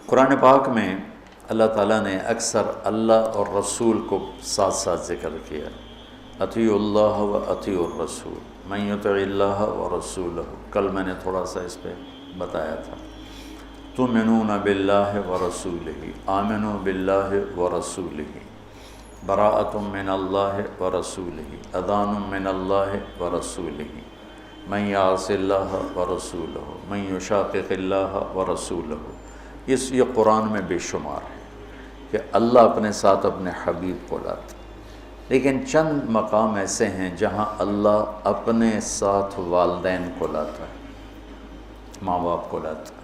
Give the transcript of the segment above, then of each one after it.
قرآن پاک میں اللہ تعالیٰ نے اکثر اللہ اور رسول کو ساتھ ساتھ ذکر کیا، اطیعوا اللہ و اطیعوا الرسول من یطع اللہ و رسولہ۔ کل میں نے تھوڑا سا اس پہ بتایا تھا، تؤمنون باللہ و رسولہ، آمنوا باللہ و رسولہ، براءۃ من اللہ و رسولہ، اذان من اللہ و رسولہ، من یعص اللہ و رسولہ، من یشاقق اللہ و رسولہ۔ یہ قرآن میں بے شمار ہے کہ اللہ اپنے ساتھ اپنے حبیب کو لاتا، لیکن چند مقام ایسے ہیں جہاں اللہ اپنے ساتھ والدین کو لاتا ہے، ماں باپ کو لاتا ہے۔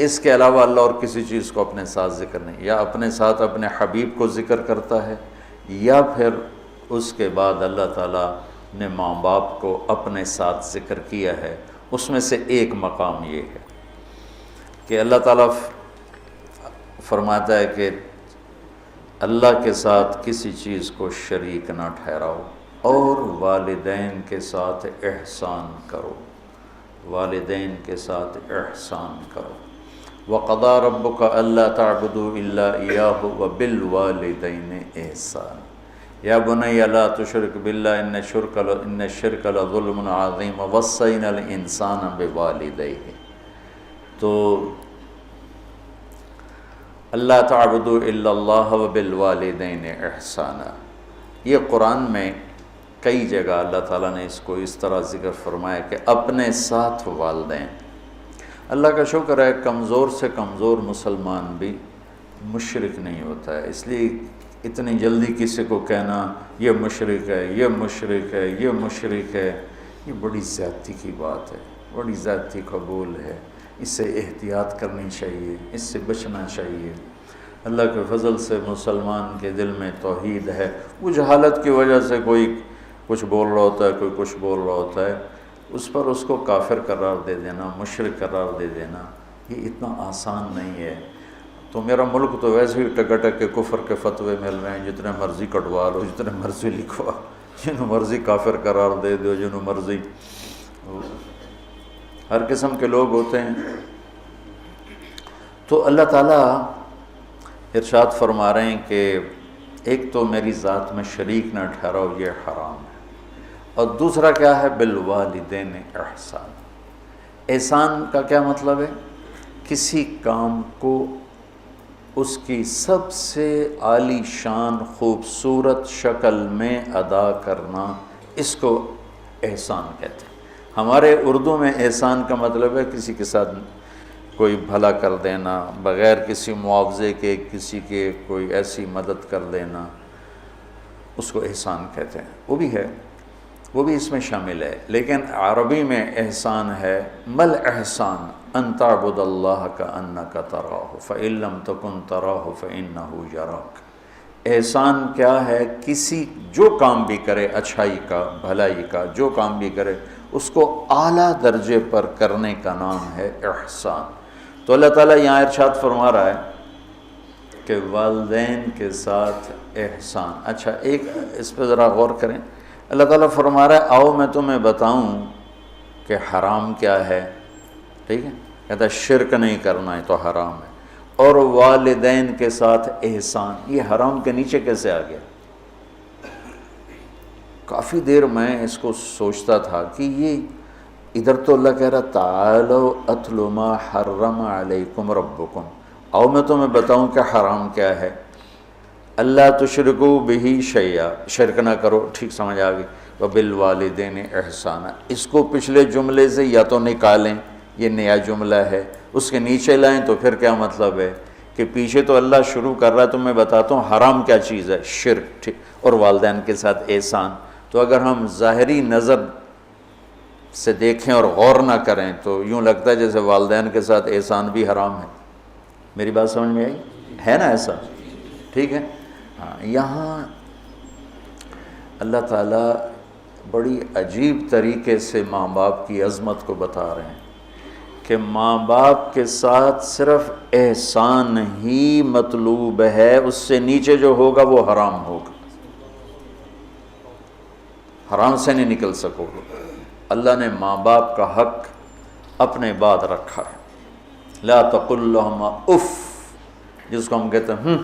اس کے علاوہ اللہ اور کسی چیز کو اپنے ساتھ ذکر نہیں، یا اپنے ساتھ اپنے حبیب کو ذکر کرتا ہے، یا پھر اس کے بعد اللہ تعالیٰ نے ماں باپ کو اپنے ساتھ ذکر کیا ہے۔ اس میں سے ایک مقام یہ ہے کہ اللہ تعالیٰ فرماتا ہے کہ اللہ کے ساتھ کسی چیز کو شریک نہ ٹھہراؤ اور والدین کے ساتھ احسان کرو، والدین کے ساتھ احسان کرو۔ وَقَضَىٰ رَبُّكَ أَلَّا تَعْبُدُوا إِلَّا إِيَّاهُ وَبِالْوَالِدَيْنِ إِحْسَانًا يَا بُنَيَّ لَا تُشْرِكْ بِاللَّهِ إِنَّ الشِّرْكَ لَظُلْمٌ عَظِيمٌ وَوَصَّيْنَا الْإِنسَانَ بِوَالِدَيْهِ۔ تو اللہ تعبدوا الا اللہ وبالوالدین احسانا، یہ قرآن میں کئی جگہ اللہ تعالیٰ نے اس کو اس طرح ذکر فرمایا کہ اپنے ساتھ والدین۔ اللہ کا شکر ہے کمزور سے کمزور مسلمان بھی مشرک نہیں ہوتا ہے، اس لیے اتنی جلدی کسی کو کہنا یہ مشرک ہے، یہ مشرک ہے، یہ مشرک ہے، یہ بڑی زیادتی کی بات ہے، بڑی زیادتی قبول ہے۔ اس سے احتیاط کرنی چاہیے، اس سے بچنا چاہیے۔ اللہ کے فضل سے مسلمان کے دل میں توحید ہے، وہ جہالت کی وجہ سے کوئی کچھ بول رہا ہوتا ہے، کوئی کچھ بول رہا ہوتا ہے، اس پر اس کو کافر قرار دے دینا، مشرک قرار دے دینا، یہ اتنا آسان نہیں ہے۔ تو میرا ملک تو ویسے ہی ٹکٹک کے کفر کے فتوے مل رہے ہیں، جتنے مرضی کٹوا لو، جتنے مرضی لکھوا، جنہوں مرضی کافر قرار دے دو، جنہوں مرضی، ہر قسم کے لوگ ہوتے ہیں۔ تو اللہ تعالیٰ ارشاد فرما رہے ہیں کہ ایک تو میری ذات میں شریک نہ ٹھہراؤ، یہ حرام ہے، اور دوسرا کیا ہے؟ بالوالدین احسان۔ احسان کا کیا مطلب ہے؟ کسی کام کو اس کی سب سے عالی شان خوبصورت شکل میں ادا کرنا، اس کو احسان کہتے ہیں۔ ہمارے اردو میں احسان کا مطلب ہے کسی کے ساتھ کوئی بھلا کر دینا، بغیر کسی معاوضے کے کسی کے کوئی ایسی مدد کر دینا، اس کو احسان کہتے ہیں۔ وہ بھی ہے، وہ بھی اس میں شامل ہے، لیکن عربی میں احسان ہے مل احسان ان تعبد اللہ کأنک تراہ فإن لم تکن تراہ فإنہ یراک۔ احسان کیا ہے؟ کسی جو کام بھی کرے، اچھائی کا، بھلائی کا، جو کام بھی کرے، اس کو اعلیٰ درجے پر کرنے کا نام ہے احسان۔ تو اللہ تعالیٰ یہاں ارشاد فرما رہا ہے کہ والدین کے ساتھ احسان۔ اچھا، ایک اس پہ ذرا غور کریں، اللہ تعالیٰ فرما رہا ہے آؤ میں تمہیں بتاؤں کہ حرام کیا ہے، ٹھیک ہے؟ کہتا ہے شرک نہیں کرنا ہے تو حرام ہے، اور والدین کے ساتھ احسان، یہ حرام کے نیچے کیسے آ گیا؟ کافی دیر میں اس کو سوچتا تھا کہ یہ ادھر تو اللہ کہہ رہا تعالوا اتل ما حرم علیکم ربکم، آؤ میں تمہیں بتاؤں کہ حرام کیا ہے، اللہ تشرکوا بہ شیئا، شرک نہ کرو، ٹھیک سمجھ آ گئی، وبالوالدین احسانا۔ اس کو پچھلے جملے سے یا تو نکالیں، یہ نیا جملہ ہے، اس کے نیچے لائیں تو پھر کیا مطلب ہے کہ پیچھے تو اللہ شروع کر رہا ہے، تو میں بتاتا ہوں حرام کیا چیز ہے، شرک، ٹھیک، اور والدین کے ساتھ احسان۔ تو اگر ہم ظاہری نظر سے دیکھیں اور غور نہ کریں تو یوں لگتا ہے جیسے والدین کے ساتھ احسان بھی حرام ہے۔ میری بات سمجھ میں آئی ہے نا؟ ایسا ٹھیک ہے؟ ہاں، یہاں اللہ تعالیٰ بڑی عجیب طریقے سے ماں باپ کی عظمت کو بتا رہے ہیں کہ ماں باپ کے ساتھ صرف احسان ہی مطلوب ہے، اس سے نیچے جو ہوگا وہ حرام ہوگا، حرام سے نہیں نکل سکو گے۔ اللہ نے ماں باپ کا حق اپنے بعد رکھا ہے، لا تقل لهما اف، جس کو ہم کہتے ہیں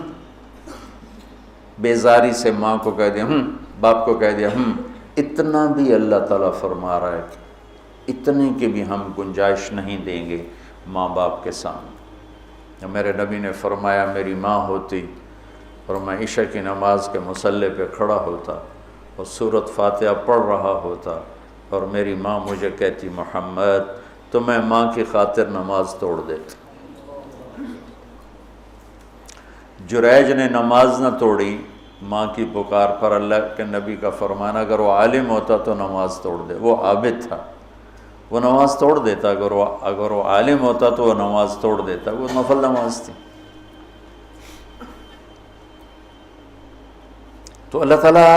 بیزاری سے ماں کو کہہ دیا باپ کو کہہ دیا اتنا بھی اللہ تعالیٰ فرما رہا ہے کہ اتنے کی بھی ہم گنجائش نہیں دیں گے ماں باپ کے سامنے۔ میرے نبی نے فرمایا میری ماں ہوتی اور میں عشاء کی نماز کے مصلی پہ کھڑا ہوتا اور سورۃ فاتحہ پڑھ رہا ہوتا اور میری ماں مجھے کہتی محمد، تو میں ماں کی خاطر نماز توڑ دیتا۔ جریج نے نماز نہ توڑی ماں کی پکار پر، اللہ کے نبی کا فرمان اگر وہ عالم ہوتا تو نماز توڑ دے، وہ عابد تھا وہ نماز توڑ دیتا، اگر وہ عالم ہوتا تو وہ نماز توڑ دیتا، وہ نفل نماز تھی۔ تو اللہ تعالیٰ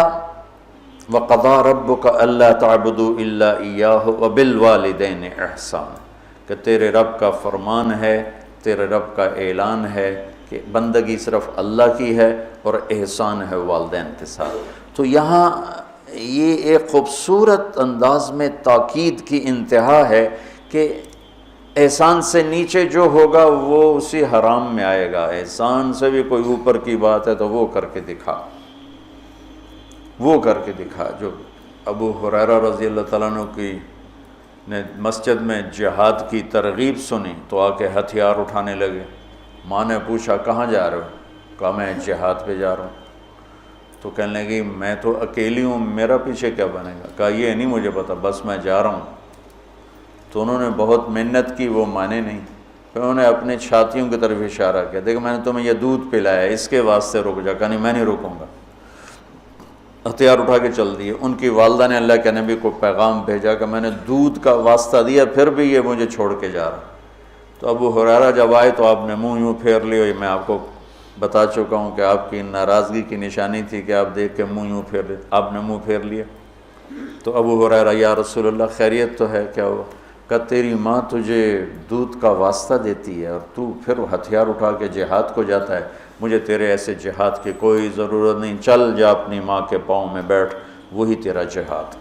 وَقَضَىٰ رَبُّكَ أَلَّا تَعْبُدُوا إِلَّا إِيَّاهُ وَبِالْوَالِدَيْنِ إِحْسَانًا، کہ تیرے رب کا فرمان ہے، تیرے رب کا اعلان ہے کہ بندگی صرف اللہ کی ہے اور احسان ہے والدین کے ساتھ۔ تو یہاں یہ ایک خوبصورت انداز میں تاکید کی انتہا ہے کہ احسان سے نیچے جو ہوگا وہ اسی حرام میں آئے گا، احسان سے بھی کوئی اوپر کی بات ہے تو وہ کر کے دکھا، وہ کر کے دکھا۔ جو ابو ہریرہ رضی اللہ تعالیٰ عنہ کی نے مسجد میں جہاد کی ترغیب سنی تو آ کے ہتھیار اٹھانے لگے۔ ماں نے پوچھا کہاں جا رہے ہو؟ کہا میں جہاد پہ جا رہا ہوں۔ تو کہنے لگی میں تو اکیلی ہوں، میرا پیچھے کیا بنے گا؟ کہا یہ نہیں مجھے پتا، بس میں جا رہا ہوں۔ تو انہوں نے بہت محنت کی، وہ مانے نہیں۔ پھر انہوں نے اپنے چھاتیوں کی طرف اشارہ کیا، دیکھو میں نے تمہیں یہ دودھ پلایا، اس کے واسطے رک جا۔ کہا نہیں میں نہیں رکوں گا، ہتھیار اٹھا کے چل دیے۔ ان کی والدہ نے اللہ کے نبی کو پیغام بھیجا کہ میں نے دودھ کا واسطہ دیا پھر بھی یہ مجھے چھوڑ کے جا رہا۔ تو ابو ہریرہ جب آئے تو آپ نے منہ یوں پھیر لیا، میں آپ کو بتا چکا ہوں کہ آپ کی ناراضگی کی نشانی تھی کہ آپ دیکھ کے منہ یوں پھیر لے، آپ نے منہ پھیر لیا۔ تو ابو ہریرہ یا رسول اللہ خیریت تو ہے؟ کیا ہوا؟ کہ تیری ماں تجھے دودھ کا واسطہ دیتی ہے اور تو پھر ہتھیار اٹھا کے جہاد کو جاتا ہے، مجھے تیرے ایسے جہاد کی کوئی ضرورت نہیں، چل جا اپنی ماں کے پاؤں میں بیٹھ، وہی تیرا جہاد۔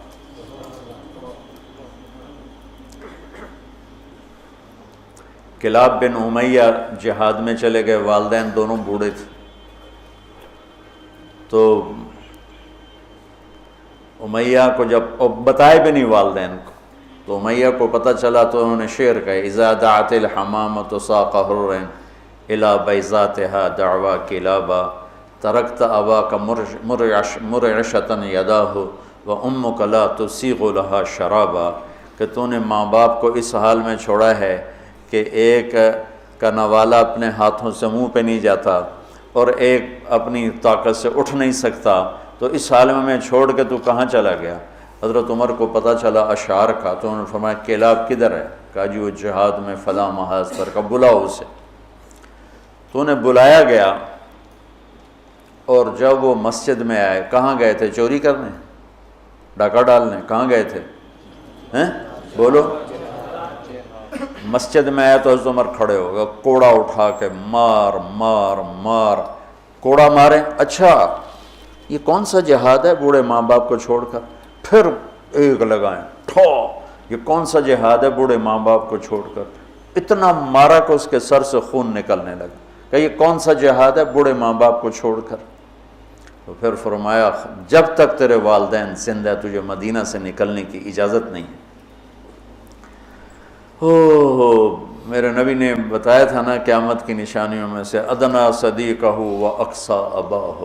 کلاب بن امیہ جہاد میں چلے گئے، والدین دونوں بوڑھے تھے۔ تو امیہ کو جب بتائے بھی نہیں والدین کو، تو امیہ کو پتہ چلا تو انہوں نے شعر کہا اذا دعت الحمامۃ ساق حر الی بیضاتها دعوا کلابا ترکت اباک مرعشۃ یداہ وامک لا تسیغ لها شرابا، کہ تو نے ماں باپ کو اس حال میں چھوڑا ہے کہ ایک کا نوالا اپنے ہاتھوں سے منہ پہ نہیں جاتا اور ایک اپنی طاقت سے اٹھ نہیں سکتا، تو اس حال میں چھوڑ کے تو کہاں چلا گیا؟ حضرت عمر کو پتہ چلا اشعار کا، تو انہوں نے فرمایا کلاب کدھر ہے؟ کہا جی وہ جہاد میں فلاں محاذ پر۔ کا بلاؤ اسے۔ تو انہیں بلایا گیا، اور جب وہ مسجد میں آئے، کہاں گئے تھے؟ چوری کرنے، ڈاکہ ڈالنے؟ کہاں گئے تھے؟ بولو۔ مسجد میں آیا تو حضرت عمر کھڑے ہو گئے، کوڑا اٹھا کے مار مار مار، کوڑا مارے، اچھا یہ کون سا جہاد ہے بوڑھے ماں باپ کو چھوڑ کر؟ پھر ایک لگائیں ٹھو، یہ کون سا جہاد ہے بوڑھے ماں باپ کو چھوڑ کر؟ اتنا مارا کہ اس کے سر سے خون نکلنے لگا کہ یہ کون سا جہاد ہے بوڑھے ماں باپ کو چھوڑ کر؟ تو پھر فرمایا جب تک تیرے والدین زندہ ہے تجھے مدینہ سے نکلنے کی اجازت نہیں۔ میرے نبی نے بتایا تھا نا قیامت کی نشانیوں میں سے ادنا صدیقہ و اقصی اباہ،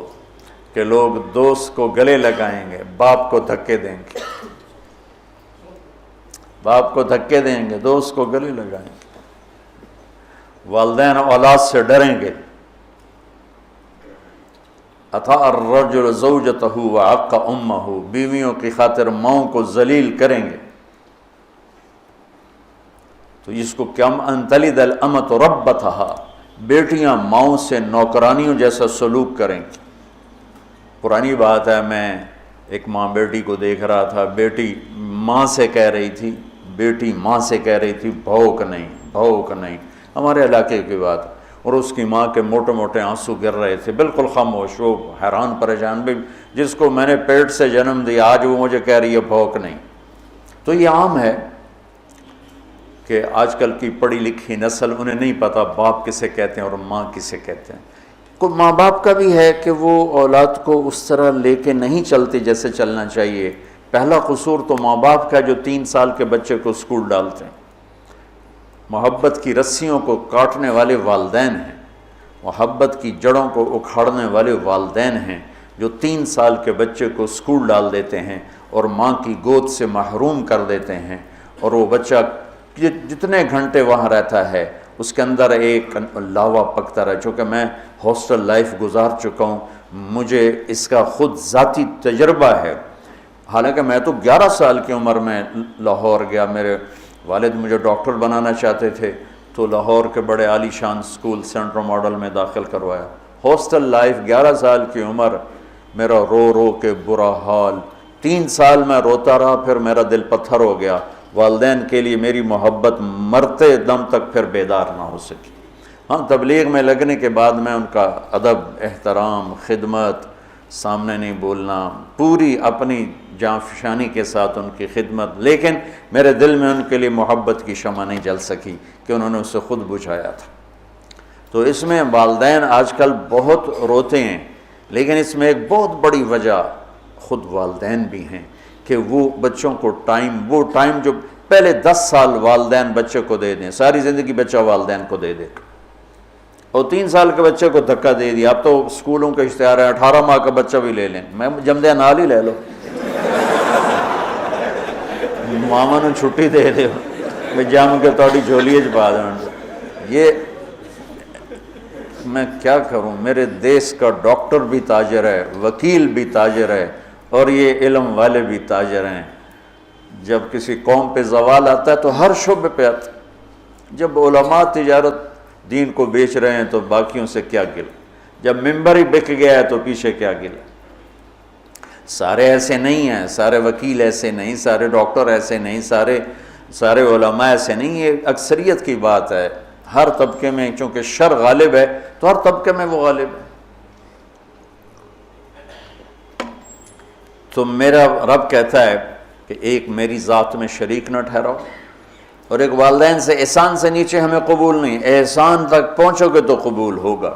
کہ لوگ دوست کو گلے لگائیں گے، باپ کو دھکے دیں گے، باپ کو دھکے دیں گے، دوست کو گلے لگائیں گے، والدین اولاد سے ڈریں گے۔ اطاع الرجل زوجتہ وعق امہ، بیویوں کی خاطر ماؤں کو ذلیل کریں گے۔ تو اس کو کم ان تلد الامۃ ربتھا، بیٹیاں ماؤں سے نوکرانیوں جیسا سلوک کریں گی۔ پرانی بات ہے، میں ایک ماں بیٹی کو دیکھ رہا تھا، بیٹی ماں سے کہہ رہی تھی، بیٹی ماں سے کہہ رہی تھی بھوک نہیں بھوک نہیں، ہمارے علاقے کی بات، اور اس کی ماں کے موٹے موٹے آنسو گر رہے تھے، بالکل خاموش، وہ حیران پریشان بھی، جس کو میں نے پیٹ سے جنم دیا آج وہ مجھے کہہ رہی ہے بھوک نہیں۔ تو یہ عام ہے کہ آج کل کی پڑھی لکھی نسل انہیں نہیں پتہ باپ کسے کہتے ہیں اور ماں کسے کہتے ہیں۔ کوئی ماں باپ کا بھی ہے کہ وہ اولاد کو اس طرح لے کے نہیں چلتی جیسے چلنا چاہیے۔ پہلا قصور تو ماں باپ کا جو 3 سال کے بچے کو اسکول ڈالتے ہیں۔ محبت کی رسیوں کو کاٹنے والے والدین ہیں، محبت کی جڑوں کو اکھاڑنے والے والدین ہیں جو 3 سال کے بچے کو اسکول ڈال دیتے ہیں اور ماں کی گود سے محروم کر دیتے ہیں، اور وہ بچہ جتنے گھنٹے وہاں رہتا ہے اس کے اندر ایک لاوا پکتا رہا۔ چونکہ میں ہاسٹل لائف گزار چکا ہوں، مجھے اس کا خود ذاتی تجربہ ہے۔ حالانکہ میں تو 11 سال کی عمر میں لاہور گیا، میرے والد مجھے ڈاکٹر بنانا چاہتے تھے تو لاہور کے بڑے عالی شان اسکول سینٹرل ماڈل میں داخل کروایا۔ ہاسٹل لائف 11 سال کی عمر، میرا رو رو کے برا حال، 3 سال میں روتا رہا، پھر میرا دل پتھر ہو گیا۔ والدین کے لیے میری محبت مرتے دم تک پھر بیدار نہ ہو سکی۔ ہاں، تبلیغ میں لگنے کے بعد میں ان کا ادب، احترام، خدمت، سامنے نہیں بولنا، پوری اپنی جاں فشانی کے ساتھ ان کی خدمت، لیکن میرے دل میں ان کے لیے محبت کی شمع نہیں جل سکی کہ انہوں نے اسے خود بجھایا تھا۔ تو اس میں والدین آج کل بہت روتے ہیں، لیکن اس میں ایک بہت بڑی وجہ خود والدین بھی ہیں کہ وہ بچوں کو وہ ٹائم جو پہلے 10 سال والدین بچے کو دے دیں، ساری زندگی بچہ والدین کو دے دے، اور 3 سال کے بچے کو دھکا دے دیا۔ اب تو اسکولوں کے اشتہار ہیں 18 ماہ کا بچہ بھی لے لیں، میں جمدے نال ہی لے لو، ماما نے چھٹی دے دے میں جم کے تھوڑی جھولی چ پا دیں۔ یہ میں کیا کروں، میرے دیس کا ڈاکٹر بھی تاجر ہے، وکیل بھی تاجر ہے، اور یہ علم والے بھی تاجر ہیں۔ جب کسی قوم پہ زوال آتا ہے تو ہر شعبے پہ آتا ہے۔ جب علماء تجارت دین کو بیچ رہے ہیں تو باقیوں سے کیا گل، جب ممبر ہی بک گیا ہے تو پیچھے کیا گل۔ سارے ایسے نہیں ہیں، سارے وکیل ایسے نہیں، سارے ڈاکٹر ایسے نہیں، سارے علماء ایسے نہیں، یہ اکثریت کی بات ہے۔ ہر طبقے میں چونکہ شر غالب ہے تو ہر طبقے میں وہ غالب ہے۔ تو میرا رب کہتا ہے کہ ایک میری ذات میں شریک نہ ٹھہراؤ، اور ایک والدین سے احسان سے نیچے ہمیں قبول نہیں، احسان تک پہنچو گے تو قبول ہوگا۔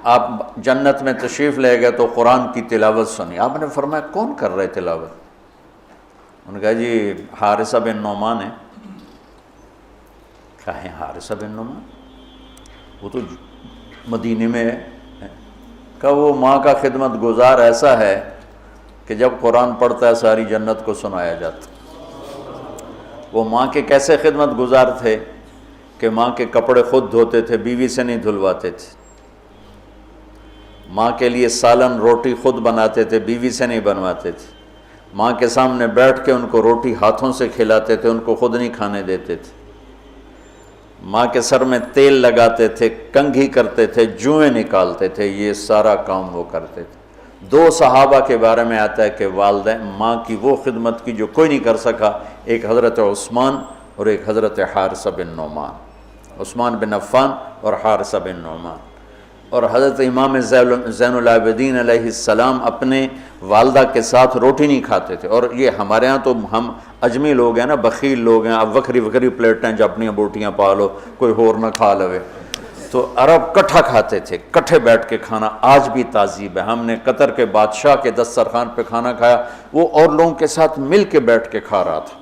آپ جنت میں تشریف لے گئے تو قرآن کی تلاوت سنی، آپ نے فرمایا کون کر رہے تلاوت؟ انہوں نے کہا جی حارثہ بن نعمان ہے۔ کہا ہے حارثہ بن نعمان؟ وہ تو مدینے میں ہے۔ کہا وہ ماں کا خدمت گزار ایسا ہے کہ جب قرآن پڑھتا ہے ساری جنت کو سنایا جاتا۔ وہ ماں کے کیسے خدمت گزار تھے کہ ماں کے کپڑے خود دھوتے تھے، بیوی سے نہیں دھلواتے تھے۔ ماں کے لیے سالن روٹی خود بناتے تھے، بیوی سے نہیں بنواتے تھے۔ ماں کے سامنے بیٹھ کے ان کو روٹی ہاتھوں سے کھلاتے تھے، ان کو خود نہیں کھانے دیتے تھے۔ ماں کے سر میں تیل لگاتے تھے، کنگھی کرتے تھے، جوئیں نکالتے تھے، یہ سارا کام وہ کرتے تھے۔ 2 صحابہ کے بارے میں آتا ہے کہ والدین ماں کی وہ خدمت کی جو کوئی نہیں کر سکا، ایک حضرت عثمان اور ایک حضرت حارثہ بن نعمان، عثمان بن عفان اور حارثہ بن نعمان۔ اور حضرت امام زین العابدین علیہ السلام اپنے والدہ کے ساتھ روٹی نہیں کھاتے تھے۔ اور یہ ہمارے ہاں تو ہم اجمی لوگ ہیں نا، بخیل لوگ ہیں، اب وکری وکری پلیٹیں جو اپنی بوٹیاں پالو، کوئی ہور نہ کھا لوے۔ تو عرب کٹھا کھاتے تھے، کٹھے بیٹھ کے کھانا آج بھی تعذیب ہے۔ ہم نے قطر کے بادشاہ کے دسترخوان پہ کھانا کھایا، وہ اور لوگوں کے ساتھ مل کے بیٹھ کے کھا رہا تھا۔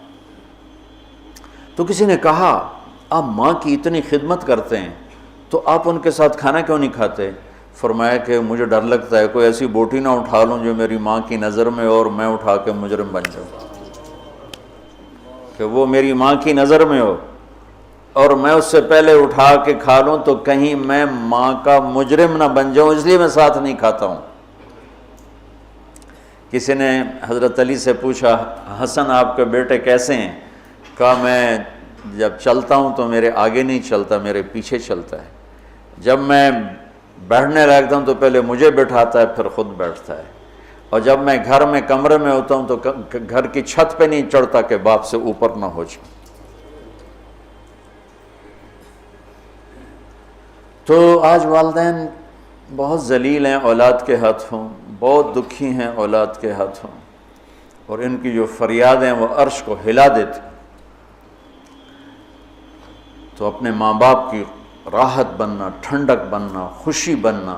تو کسی نے کہا آپ ماں کی اتنی خدمت کرتے ہیں تو آپ ان کے ساتھ کھانا کیوں نہیں کھاتے؟ فرمایا کہ مجھے ڈر لگتا ہے کوئی ایسی بوٹی نہ اٹھا لوں جو میری ماں کی نظر میں اور میں اٹھا کے مجرم بن جاؤں، کہ وہ میری ماں کی نظر میں ہو اور میں اس سے پہلے اٹھا کے کھا لوں تو کہیں میں ماں کا مجرم نہ بن جاؤں، اس لیے میں ساتھ نہیں کھاتا ہوں۔ کسی نے حضرت علی سے پوچھا حسن آپ کے بیٹے کیسے ہیں؟ کہا میں جب چلتا ہوں تو میرے آگے نہیں چلتا، میرے پیچھے چلتا ہے۔ جب میں بیٹھنے لگتا ہوں تو پہلے مجھے بٹھاتا ہے پھر خود بیٹھتا ہے، اور جب میں گھر میں کمرے میں ہوتا ہوں تو گھر کی چھت پہ نہیں چڑھتا کہ باپ سے اوپر نہ ہو جائے۔ تو آج والدین بہت ذلیل ہیں اولاد کے ہاتھوں، بہت دکھی ہیں اولاد کے ہاتھوں۔ اور ان کی جو فریادیں وہ عرش کو ہلا دیتی. تو اپنے ماں باپ کی راحت بننا، ٹھنڈک بننا، خوشی بننا،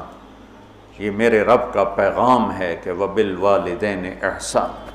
یہ میرے رب کا پیغام ہے کہ وَبِالْوَالِدَيْنِ احسان.